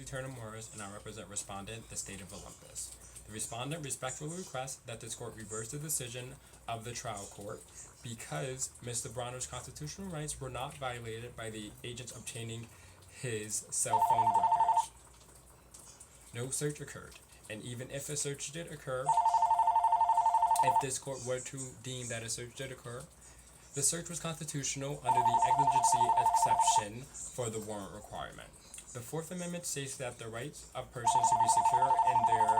Lindsay Turner Morris, and I represent Respondent, the state of Olympus. The Respondent respectfully requests that this court reverse the decision of the trial court because Mr. Bronner's constitutional rights were not violated by the agents obtaining his cell phone records. No search occurred, and even if a search did occur, if this court were to deem that a search did occur, the search was constitutional under the exigency exception for the warrant requirement. The Fourth Amendment states that the rights of persons to be secure in their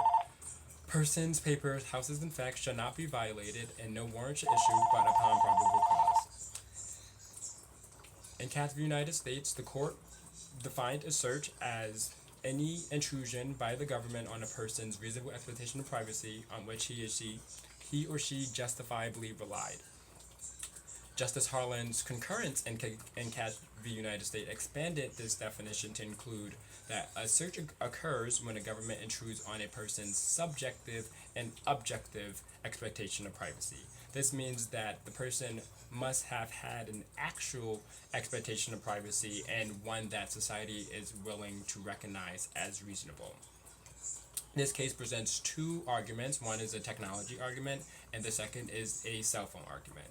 persons, papers, houses, and facts shall not be violated, and no warrant shall issue but upon probable cause. In case of the United States, the court defined a search as any intrusion by the government on a person's reasonable expectation of privacy on which he or she justifiably relied. Justice Harlan's concurrence in Cash v. United States expanded this definition to include that a search occurs when a government intrudes on a person's subjective and objective expectation of privacy. This means that the person must have had an actual expectation of privacy and one that society is willing to recognize as reasonable. This case presents two arguments. One is a technology argument, and the second is a cell phone argument.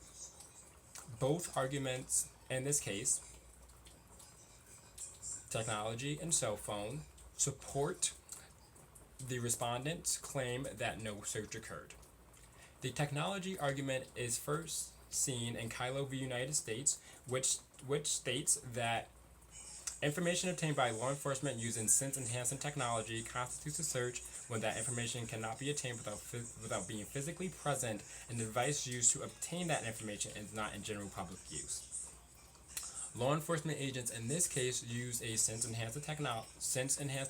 Both arguments in this case, technology and cell phone, support the respondent's claim that no search occurred. The technology argument is first seen in Kylo v. United States, which states that information obtained by law enforcement using sense-enhancing technology constitutes a search when that information cannot be obtained without being physically present, and the device used to obtain that information is not in general public use. Law enforcement agents in this case use a sense-enhancing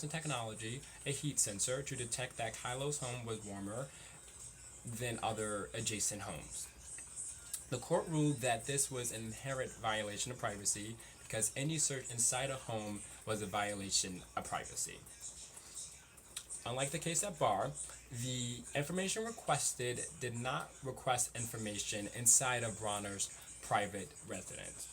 technology, a heat sensor, to detect that Kylo's home was warmer than other adjacent homes. The court ruled that this was an inherent violation of privacy because any search inside a home was a violation of privacy. Unlike the case at bar, the information requested did not request information inside of Bronner's private residence.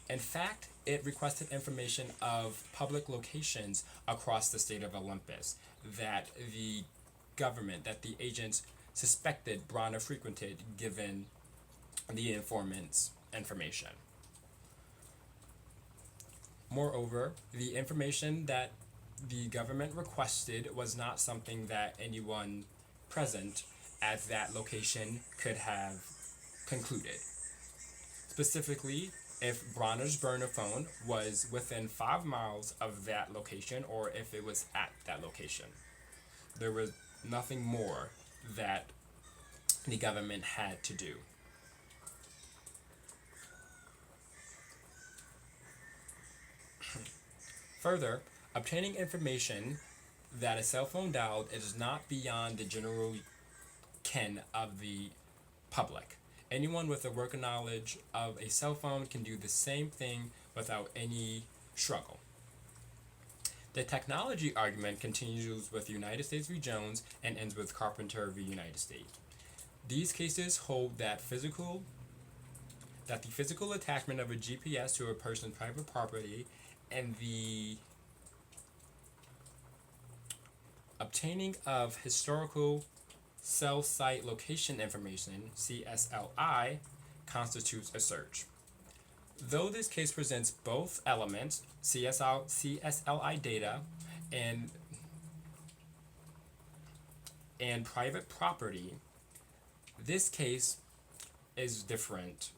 In fact, it requested information of public locations across the state of Olympus that the agents suspected Bronner frequented given the informant's information. Moreover, the information that the government requested was not something that anyone present at that location could have concluded. Specifically, if Bronner's burner phone was within 5 miles of that location or if it was at that location. There was nothing more that the government had to do. Further, obtaining information that a cell phone dialed is not beyond the general ken of the public. Anyone with a working knowledge of a cell phone can do the same thing without any struggle. The technology argument continues with United States v. Jones and ends with Carpenter v. United States. These cases hold that the physical attachment of a GPS to a person's private property and the obtaining of historical cell site location information, CSLI, constitutes a search. Though this case presents both elements, CSLI data and private property, this case is different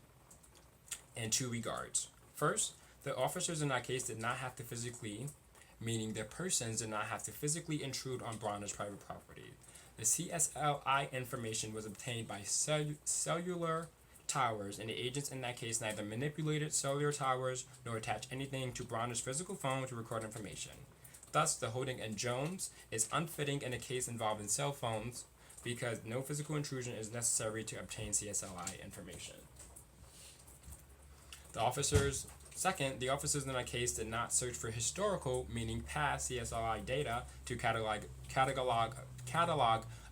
in two regards. First, the officers in that case did not have to physically, meaning their persons did not have to physically intrude on Bronner's private property. The CSLI information was obtained by cellular towers, and the agents in that case neither manipulated cellular towers nor attached anything to Bronner's physical phone to record information. Thus, the holding in Jones is unfitting in a case involving cell phones because no physical intrusion is necessary to obtain CSLI information. The officers in that case did not search for historical, meaning past CSLI data to catalog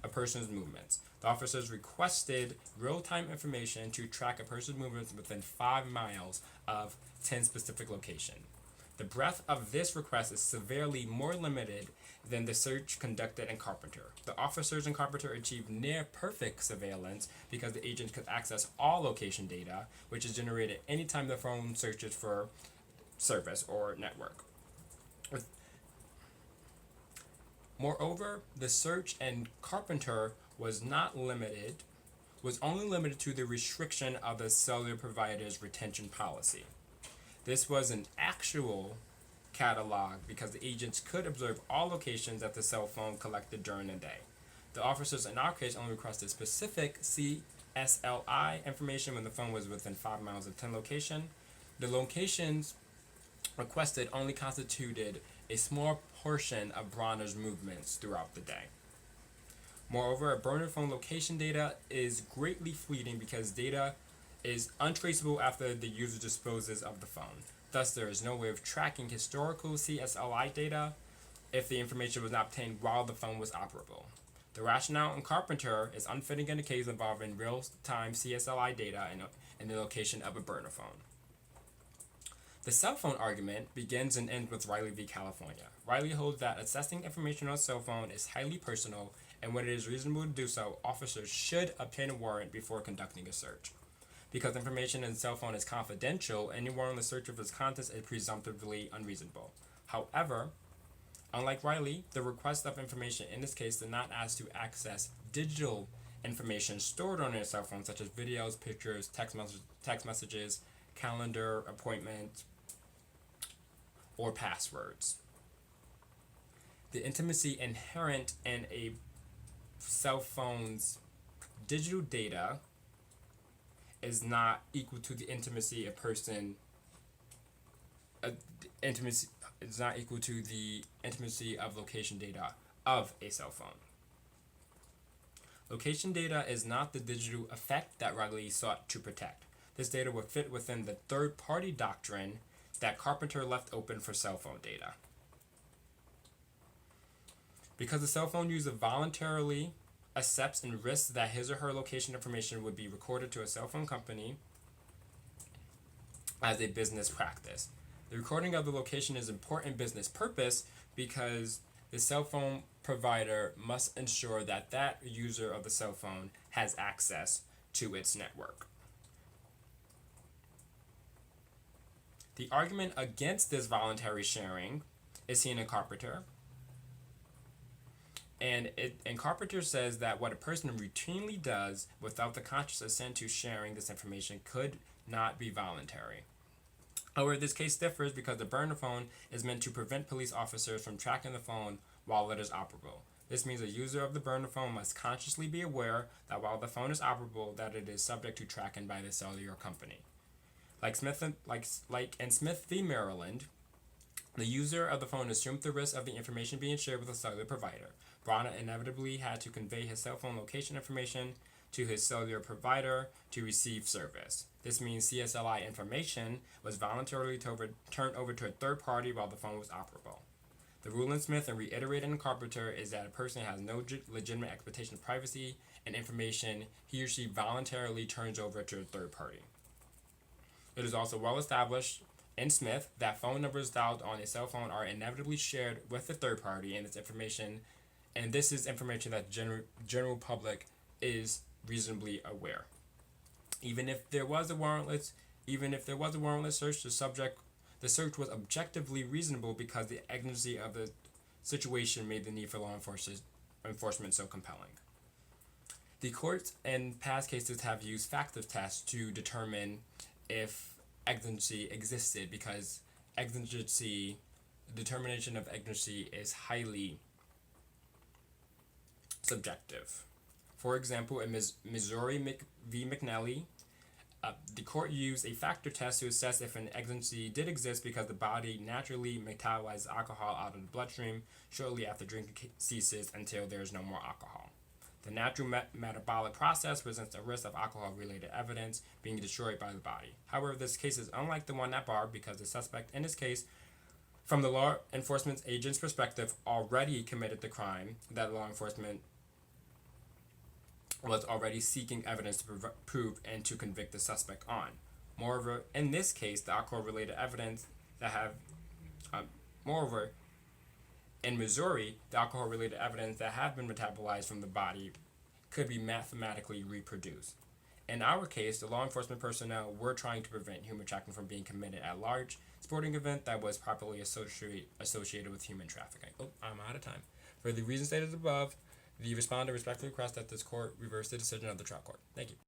a person's movements. The officers requested real-time information to track a person's movements within 5 miles of 10 specific locations. The breadth of this request is severely more limited than the search conducted in Carpenter. The officers in Carpenter achieved near perfect surveillance because the agents could access all location data, which is generated anytime the phone searches for service or network. Moreover, the search in Carpenter was only limited to the restriction of the cellular provider's retention policy. This was an actual catalog because the agents could observe all locations that the cell phone collected during the day. The officers in our case only requested specific CSLI information when the phone was within 5 miles of 10 location. The locations requested only constituted a small portion of Bronner's movements throughout the day. Moreover, a burner phone location data is greatly fleeting because data is untraceable after the user disposes of the phone. Thus, there is no way of tracking historical CSLI data if the information was not obtained while the phone was operable. The rationale in Carpenter is unfitting in a case involving real-time CSLI data in the location of a burner phone. The cell phone argument begins and ends with Riley v. California. Riley holds that assessing information on a cell phone is highly personal, and when it is reasonable to do so, officers should obtain a warrant before conducting a search. Because information in a cell phone is confidential, any warrantless search of its contents is presumptively unreasonable. However, unlike Riley, the request of information in this case did not ask to access digital information stored on a cell phone, such as videos, pictures, text messages, calendar, appointment, or passwords. The intimacy inherent in a cell phone's digital data is not equal to the intimacy a person is not equal to the intimacy of location data of a cell phone. Location data is not the digital effect that Riley sought to protect. This data would fit within the third-party doctrine that Carpenter left open for cell phone data. Because the cell phone user voluntarily accepts and risks that his or her location information would be recorded to a cell phone company as a business practice. The recording of the location is important business purpose because the cell phone provider must ensure that that user of the cell phone has access to its network. The argument against this voluntary sharing is seen in Carpenter. And Carpenter says that what a person routinely does without the conscious assent to sharing this information could not be voluntary. However, this case differs because the burner phone is meant to prevent police officers from tracking the phone while it is operable. This means a user of the burner phone must consciously be aware that while the phone is operable, that it is subject to tracking by the cellular company. Like in Smith v. Maryland, the user of the phone assumed the risk of the information being shared with a cellular provider. Bronner inevitably had to convey his cell phone location information to his cellular provider to receive service. This means CSLI information was voluntarily turned over to a third party while the phone was operable. The rule in Smith and reiterated in Carpenter is that a person has no legitimate expectation of privacy and information he or she voluntarily turns over to a third party. It is also well established in Smith that phone numbers dialed on a cell phone are inevitably shared with the third party, and this is information that general public is reasonably aware. Even if there was a warrantless search, the search was objectively reasonable because the exigency of the situation made the need for law enforcement so compelling. The courts in past cases have used factor tests to determine if exigency existed because determination of exigency is highly subjective. For example, in Missouri v. McNally, the court used a factor test to assess if an exigency did exist because the body naturally metabolizes alcohol out of the bloodstream shortly after drinking ceases until there is no more alcohol. The natural metabolic process presents a risk of alcohol-related evidence being destroyed by the body. However, this case is unlike the one at bar because the suspect in this case, from the law enforcement agent's perspective, already committed the crime that law enforcement was already seeking evidence to prove and to convict the suspect on. Moreover, in this case, the alcohol-related evidence that have Moreover, in Missouri, the alcohol-related evidence that have been metabolized from the body could be mathematically reproduced. In our case, the law enforcement personnel were trying to prevent human trafficking from being committed at large sporting event that was properly associated with human trafficking. Oh, I'm out of time. For the reasons stated above, the respondent respectfully requests that this court reverse the decision of the trial court. Thank you.